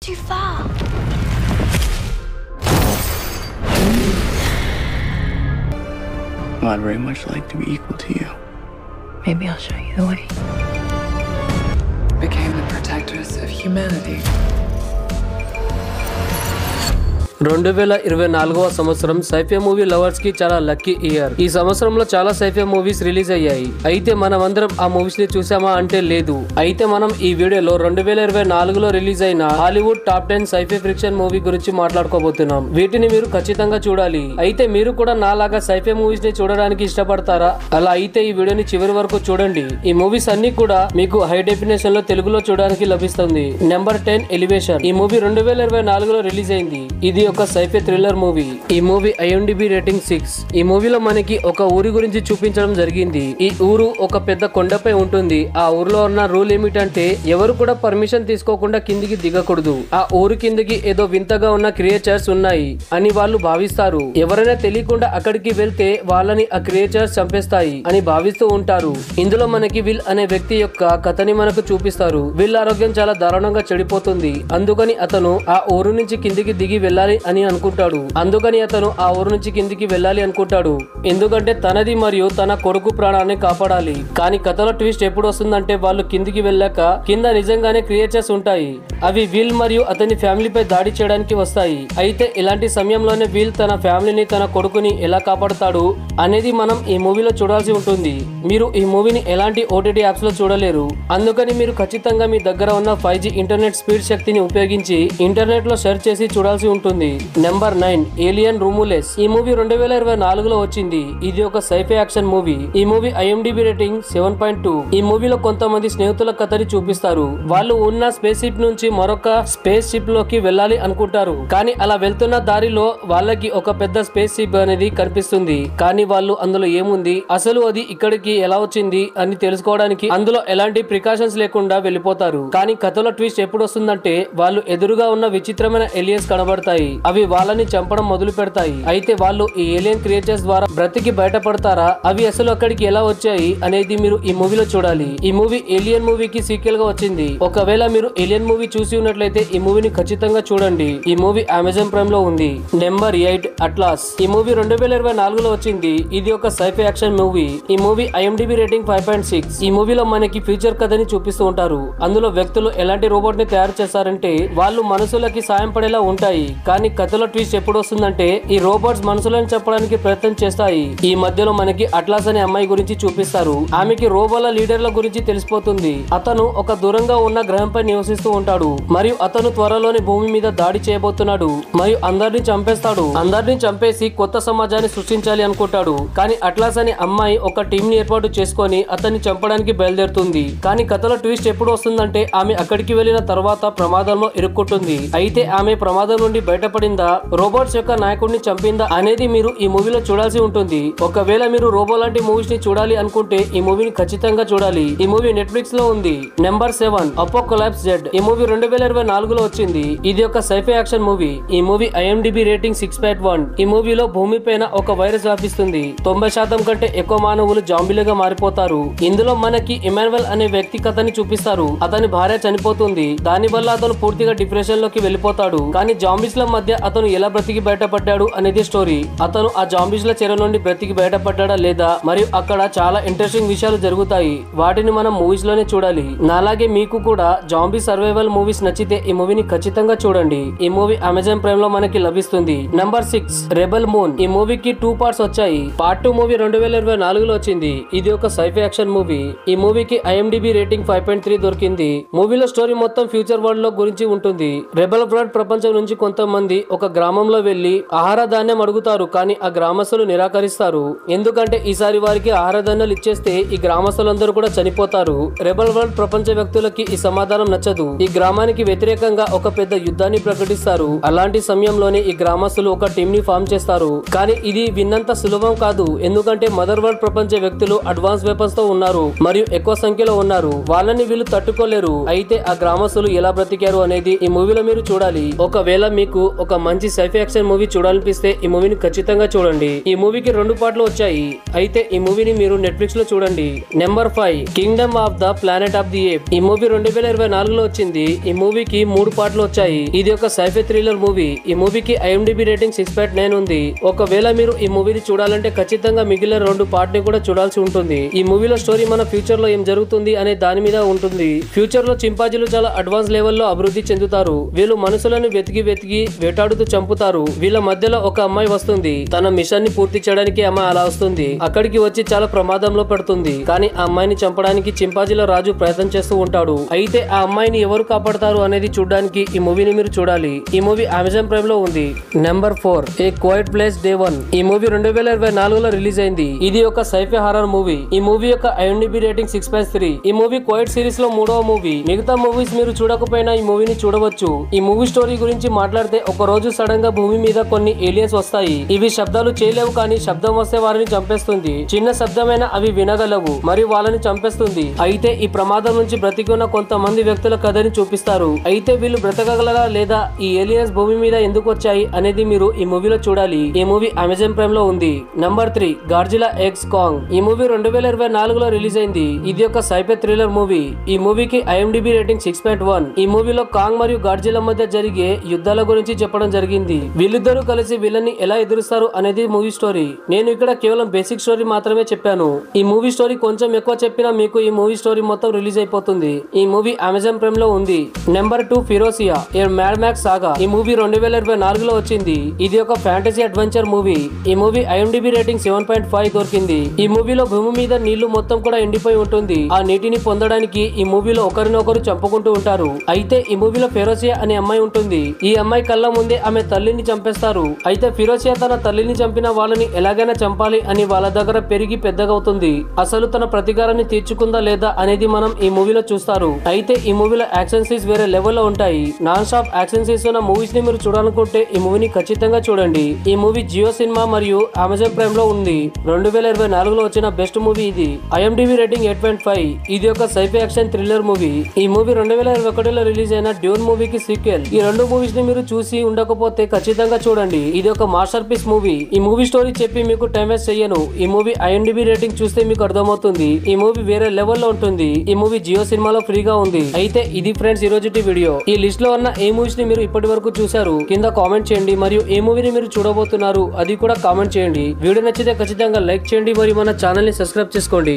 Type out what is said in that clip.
too far. Well, I'd very much like to be equal to you. Maybe I'll show you the way. Became the protectors of humanity. 2024వ సంవత్సరం sci-fi movie lovers కి చాలా lucky year. ఈ సంవత్సరంలో చాలా sci-fi movies release అయ్యాయి. అయితే మనమందరం ఆ మూవీస్ ని చూసామా అంటే లేదు. అయితే మనం ఈ వీడియోలో 2024లో రిలీజ్ అయిన Hollywood top 10 sci-fi fiction movie గురించి మాట్లాడుకోబోతున్నాం. వీటిని మీరు ఖచ్చితంగా చూడాలి. అయితే మీరు కూడా నాలాగా సైఫై మూవీస్ ని చూడడానికి ఇష్టపడతారా? అలా అయితే ఈ వీడియోని చివరి వరకు చూడండి. ఈ మూవీస్ అన్ని కూడా మీకు హై డెఫినేషన్ లో తెలుగులో చూడడానికి లభిస్తుంది. Number 10 elevation. ఈ మూవీ 2024లో రిలీజ్ అయింది. ఇది ఒక సైఫై థ్రిల్లర్ మూవీ. ఈ మూవీ IMDb రేటింగ్ 6. ఈ మూవీలో మనకి ఒక ఊరి గురించి చూపించడం జరిగింది. ఈ ఊరు ఒక పెద్ద కొండపై ఉంటుంది. ఆ ఊర్లో ఉన్న రూల్ ఏమిటంటే ఎవరు కూడా పర్మిషన్ తీసుకోకుండా కిందికి దిగకూడదు. ఆ ఊరు కిందికి ఏదో వింతగా ఉన్న క్రియేచర్స్ ఉన్నాయి అని వాళ్ళు భావిస్తారు. ఎవరైనా తెలియకుండా అక్కడికి వెళ్తే వాళ్ళని ఆ క్రియేచర్స్ చంపేస్తాయి అని భావిస్తూ ఉంటారు. ఇందులో మనకి విల్ అనే వ్యక్తి యొక్క కథని మనకు చూపిస్తారు. విల్ ఆరోగ్యం చాలా దారుణంగా చెడిపోతుంది. అందుకని అతను ఆ ఊరు నుంచి కిందికి దిగి వెళ్ళాలి అని అనుకుంటాడు. అందుకని అతను ఆ ఊరు నుంచి కిందికి వెళ్ళాలి అనుకుంటాడు. ఎందుకంటే తనది మరియు తన కొడుకు ప్రాణాన్ని కాపాడాలి. కానీ కథలో ట్విస్ట్ ఎప్పుడు వస్తుందంటే వాళ్ళు కిందికి వెళ్ళాక కింద నిజంగానే క్రియేచర్స్ ఉంటాయి. అవి విల్ మరియు అతని ఫ్యామిలీపై దాడి చేయడానికి వస్తాయి. అయితే ఇలాంటి సమయంలోనే విల్ తన ఫ్యామిలీని తన కొడుకుని ఎలా కాపాడుతాడు అనేది మనం ఈ మూవీలో చూడాల్సి ఉంటుంది. మీరు ఈ మూవీని ఎలాంటి OTT యాప్స్ లో చూడలేరు. అందుకని మీరు ఖచ్చితంగా మీ దగ్గర ఉన్న 5G ఇంటర్నెట్ స్పీడ్ శక్తిని ఉపయోగించి ఇంటర్నెట్ లో సెర్చ్ చేసి చూడాల్సి ఉంటుంది. Number 9 alien Romulus. ఈ మూవీ 2024లో వచ్చింది. ఇది ఒక సైఫై యాక్షన్ మూవీ. ఈ మూవీ IMDb రేటింగ్ 7.2. ఈ మూవీలో కొంతమంది స్నేహితుల కథని చూపిస్తారు. వాళ్ళు ఉన్న స్పేస్ షిప్ నుంచి మరొక స్పేస్ షిప్ లోకి వెళ్ళాలి అనుకుంటారు. కానీ అలా వెళ్తున్న దారిలో వాళ్ళకి ఒక పెద్ద స్పేస్ షిప్ అనేది కనిపిస్తుంది. కానీ వాళ్ళు అందులో ఏముంది, అసలు అది ఇక్కడికి ఎలా వచ్చింది అని తెలుసుకోవడానికి అందులో ఎలాంటి ప్రికాషన్స్ లేకుండా వెళ్ళిపోతారు. కానీ కథలో ట్విస్ట్ ఎప్పుడు వస్తుందంటే వాళ్ళు ఎదురుగా ఉన్న విచిత్రమైన ఏలియన్స్ కనబడతాయి. అవి వాళ్ళని చంపడం మొదలు పెడతాయి. అయితే వాళ్ళు ఈ ఏలియన్ క్రియేచర్స్ ద్వారా బ్రతికి బయటపడతారా, అవి అసలు అక్కడికి ఎలా వచ్చాయి అనేది మీరు ఈ మూవీలో చూడాలి. ఈ మూవీ ఏలియన్ మూవీకి సీక్వెల్ గా వచ్చింది. ఒకవేళ మీరు ఏలియన్ మూవీ చూసి ఉన్నట్లయితే ఈ మూవీని ఖచ్చితంగా చూడండి. ఈ మూవీ అమెజాన్ ప్రైమ్ లో ఉంది. Number 8 atlas. ఈ మూవీ 2024లో వచ్చింది. ఇది ఒక సైఫై యాక్షన్ మూవీ. ఈ మూవీ IMDb రేటింగ్ 5.6. ఈ మూవీలో మనకి ఫ్యూచర్ కథని చూపిస్తూ ఉంటారు. అందులో వ్యక్తులు ఎలాంటి రోబోట్ ని తయారు చేస్తారంటే వాళ్ళు మనుషులకి సాయం పడేలా ఉంటాయి. కానీ కథలో ట్విస్ట్ ఎప్పుడు వస్తుందంటే ఈ రోబోట్స్ మనుషులను చెప్పడానికి ప్రయత్నం చేస్తాయి. ఈ మధ్యలో మనకి అట్లాస్ అనే అమ్మాయి గురించి చూపిస్తారు. ఆమెకి రోబోల లీడర్ల గురించి తెలిసిపోతుంది. అతను ఒక దూరంగా ఉన్న గ్రహంపై నివసిస్తూ ఉంటాడు మరియు అతను త్వరలోనే భూమి మీద దాడి చేయబోతున్నాడు మరియు అందరిని చంపేస్తాడు. అందరిని చంపేసి కొత్త సమాజాన్ని సృష్టించాలి అనుకుంటాడు. కానీ అట్లాస్ అనే అమ్మాయి ఒక టీం ని ఏర్పాటు చేసుకొని అతన్ని చంపడానికి బయలుదేరుతుంది. కానీ కథలో ట్విస్ట్ ఎప్పుడు వస్తుందంటే ఆమె అక్కడికి వెళ్లిన తర్వాత ప్రమాదంలో ఇరుక్కుంటుంది. అయితే ఆమె ప్రమాదం నుండి బయటపడిందా, రోబోట్స్ యొక్క నాయకుడిని చంపిందా అనేది మీరు ఈ మూవీలో చూడాల్సి ఉంటుంది. ఒకవేళ మీరు రోబో లాంటి మూవీస్ ని చూడాలి అనుకుంటే ఈ మూవీని ఖచ్చితంగా చూడాలి. ఈ మూవీ నెట్ఫ్లిక్స్ లో ఉంది. Number 7 Apocalypse Z. ఈ మూవీ 2024లో వచ్చింది. ఇది ఒక సైఫై యాక్షన్ మూవీ. ఈ మూవీ IMDb రేటింగ్ 6.1. ఈ మూవీలో భూమి పైన ఒక వైరస్ వ్యాపిస్తుంది. 90% కంటే ఎక్కువ మానవులు జాంబీలుగా మారిపోతారు. ఇందులో మనకి ఇమాన్యుయల్ అనే వ్యక్తి కథని చూపిస్తారు. అతని భార్య చనిపోతుంది. దాని వల్ల అతను పూర్తిగా డిప్రెషన్ లోకి వెళ్ళిపోతాడు. కానీ జాంబీస్ ల మధ్య అతను ఎలా బ్రతికి బయటపడ్డాడు అనేది స్టోరీ. అతను ఆ జాంబీస్ ల చెర నుండి బ్రతికి బయటపడ్డా లేదా మరియు అక్కడ చాలా ఇంట్రెస్టింగ్ విషయాలు జరుగుతాయి. వాటిని మనం మూవీస్ లోనే చూడాలి. నాలాగే మీకు కూడా జాంబీ సర్వైవల్ మూవీస్ నచ్చితే ఈ మూవీని ఖచ్చితంగా చూడండి. ఈ మూవీ అమెజాన్ ప్రైమ్ లో మనకి లభిస్తుంది. Number 6 rebel moon. ఈ మూవీకి 2 పార్ట్స్ వచ్చాయి. పార్ట్ 2 మూవీ 2024లో వచ్చింది. ఇది ఒక సైఫై యాక్షన్ మూవీ. ఈ మూవీకి IMDb రేటింగ్ 5.3 దొరికింది. మూవీలో స్టోరీ మొత్తం ఫ్యూచర్ వరల్డ్ లో గురించి ఉంటుంది. రెబెల్ వరల్డ్ ప్రపంచం నుంచి కొంతమంది ఒక గ్రామంలో వెళ్లి ఆహార ధాన్యం అడుగుతారు. కానీ ఆ గ్రామస్తులు నిరాకరిస్తారు. ఎందుకంటే ఈసారి వారికి ఆహార ధాన్యాలు ఇచ్చేస్తే ఈ గ్రామస్తులందరూ కూడా చనిపోతారు. రెబెల్ వరల్డ్ ప్రపంచ వ్యక్తులకి ఈ సమాధానం నచ్చదు. ఈ గ్రామానికి వ్యతిరేకంగా ఒక పెద్ద యుద్ధాన్ని ప్రకటిస్తారు. అలాంటి సమయంలోనే ఈ గ్రామస్తులు ఒక టీం ని ఫామ్ చేస్తారు. కానీ ఇది విన్నంత సులభం కాదు. ఎందుకంటే మదర్ వరల్డ్ ప్రపంచ వ్యక్తులు అడ్వాన్స్ వెపన్స్ తో ఉన్నారు మరియు ఎక్కువ సంఖ్యలో ఉన్నారు. వాళ్ళని వీళ్ళు తట్టుకోలేరు. అయితే ఆ గ్రామస్తులు ఎలా బ్రతికారు అనేది ఈ మూవీలో మీరు చూడాలి. ఒకవేళ మీకు ఒక మంచి సైఫై యాక్షన్ మూవీ చూడాలనిపిస్తే ఈ మూవీని ఖచ్చితంగా చూడండి. ఈ మూవీకి 2 పార్ట్లు వచ్చాయి. అయితే ఈ మూవీని మీరు నెట్ఫ్లిక్స్ లో చూడండి. Number 5 kingdom of the planet of the ape. ఈ మూవీ 2024లో వచ్చింది. ఈ మూవీకి 3 పార్ట్లు వచ్చాయి. ఇది ఒక సైఫై థ్రిల్లర్ మూవీ. ఈ మూవీకి IMDb రేటింగ్ 6.9 ఉంది. ఒకవేళ మీరు ఈ మూవీని చూడాలంటే ఖచ్చితంగా మిగిలిన 2 పార్ట్ ని కూడా చూడాల్సి ఉంటుంది. ఈ మూవీలో స్టోరీ మన ఫ్యూచర్ లో ఏం జరుగుతుంది అనే దాని మీద ఉంటుంది. ఫ్యూచర్ లో చింపాజీలు చాలా అడ్వాన్స్ లెవెల్లో అభివృద్ధి చెందుతారు. వీళ్ళు మనుషులను వెతికి వేటాడుతూ చంపుతారు. వీళ్ళ మధ్యలో ఒక అమ్మాయి వస్తుంది. తన మిషన్ ని పూర్తి చేయడానికి అమ్మాయి అలా వస్తుంది. అక్కడికి వచ్చి చాలా ప్రమాదంలో పడుతుంది. కానీ ఆ అమ్మాయిని చంపడానికి చింపాజీల రాజు ప్రయత్నం చేస్తూ ఉంటాడు. అయితే ఆ అమ్మాయిని ఎవరు కాపాడతారు అనేది చూడడానికి ఈ మూవీని మీరు చూడాలి. ఈ మూవీ అమెజాన్ ప్రైమ్ లో ఉంది. నెంబర్ 4 ఏ క్వైట్ ప్లేస్ డే 1. ఈ మూవీ 2024లో రిలీజ్ అయింది. ఇది ఒక సైఫై హారర్ మూవీ. ఈ మూవీ యొక్క IMDb రేటింగ్ 6.3. ఈ మూవీ క్వైట్ సిరీస్ లో 3వ మూవీ. మిగతా మూవీస్ మీరు చూడకపోయినా ఈ మూవీని చూడవచ్చు. ఈ మూవీ స్టోరీ గురించి మాట్లాడితే ఒక రోజు సడన్ గా భూమి మీద కొన్ని ఏలియన్స్ వస్తాయి. ఇవి శబ్దాలు చేయలేవు, కానీ శబ్దం వస్తే వారిని చంపేస్తుంది. చిన్న శబ్దమైన అవి వినగలవు మరియు వాళ్ళని చంపేస్తుంది. అయితే ఈ ప్రమాదం నుంచి బ్రతికున్న కొంతమంది వ్యక్తుల కథని చూపిస్తారు. అయితే వీళ్ళు బ్రతకగలరా లేదా ఈ ఏలియన్స్ భూమి మీద ఎందుకు వచ్చాయి అనేది మీరు ఈ మూవీలో చూడాలి. ఈ మూవీ అమెజాన్ ప్రైమ్ లో ఉంది. Number 3 Godzilla X Kong. ఈ మూవీ 2024లో రిలీజ్ అయింది. ఇది ఒక సైఫై థ్రిల్లర్ మూవీ. ఈ మూవీకి IMDb రేటింగ్ 6.1. ఈ మూవీలో కాంగ్ మరియు గాడ్జిలా మధ్య జరిగే యుద్ధాల గురించి చెప్పడం జరిగింది. వీళ్ళిద్దరూ కలిసి వీళ్ళని ఎలా ఎదురుస్తారు అనేది మూవీ స్టోరీ. నేను ఇక్కడ కేవలం బేసిక్ స్టోరీ మాత్రమే చెప్పాను. ఈ మూవీ స్టోరీ కొంచెం ఎక్కువ చెప్పినా మీకు ఈ మూవీ స్టోరీ మొత్తం రిలీజ్ అయిపోతుంది. ఈ మూవీ అమెజాన్ ప్రైమ్ లో ఉంది. నెంబర్ 2 ఫిరోసియా ఏ మ్యాడ్ మ్యాక్స్ సాగా. ఈ మూవీ 2024లో వచ్చింది. ఇది ఒక ఫ్యాంటసీ అడ్వెంచర్ మూవీ. ఈ మూవీ IMDb రేటింగ్ 7.5 దొరికింది. ఈ మూవీలో భూమి మీద నీళ్లు మొత్తం కూడా ఎండిపోయి ఉంటుంది. ఆ నీటిని పొందడానికి ఈ మూవీలో ఒకరినొకరు చంపుకుంటూ ఉంటారు. అయితే ఈ మూవీలో ఫిరోసియా అనే అమ్మాయి ఉంటుంది. ఈ అమ్మాయి కళ్ళ ముందే ఆమె తల్లిని చంపేస్తారు. అయితే ఫిరోసియా తన తల్లిని చంపిన వాళ్ళని ఎలాగైనా చంపాలి అని వాళ్ళ దగ్గర పెరిగి పెద్దగవుతుంది. అసలు తన ప్రతీకారాన్ని తీర్చుకుందా లేదా అనేది మనం ఈ మూవీలో చూస్తారు. అయితే ఈ మూవీలో యాక్షన్ సీన్స్ వేరే లెవెల్లో ఉంటాయి. నాన్ స్టాప్ యాక్షన్ సీన్స్ ఉన్న మూవీస్ ని మీరు చూడాలనుకుంటే ఈ మూవీని ఖచ్చితంగా చూడండి. ఈ మూవీ జియో సినిమా మరియు అమెజాన్ ప్రైమ్ లో ఉంది. 2024లో వచ్చిన బెస్ట్ మూవీ ఇది. IMDb rating 8.5. ఇది ఒక సైఫై యాక్షన్ థ్రిల్లర్ మూవీ. ఈ మూవీ 2021లో రిలీజ్ అయిన డ్యూన్ మూవీకి సీక్వెల్. ఈ 2 మూవీస్ ని మీరు చూసి ఉండకపోతే ఖచ్చితంగా చూడండి. ఇది ఒక మాస్టర్ పీస్ మూవీ. ఈ మూవీ స్టోరీ చెప్పి మీకు టైం వేస్ట్ చెయ్యను. ఈ మూవీ IMDb రేటింగ్ చూస్తే మీకు అర్థమవుతుంది. ఈ మూవీ వేరే లెవెల్లో ఉంటుంది. ఈ మూవీ జియో సినిమాలో ఫ్రీగా ఉంది. అయితే ఇది ఫ్రెండ్స్ ఈ రోజుటి వీడియో. ఈ లిస్ట్ లో ఉన్న ఏ మూవీస్ ని మీరు ఇప్పటి వరకు చూసారు కింద కామెంట్ చేయండి. మరియు ఏ మూవీని మీరు చూడబోతున్నారు అది కూడా కామెంట్ చేయండి. వీడియో నచ్చితే ఖచ్చితంగా లైక్ చేయండి మరియు మన ఛానల్ ని సబ్స్క్రైబ్ చేసుకోండి.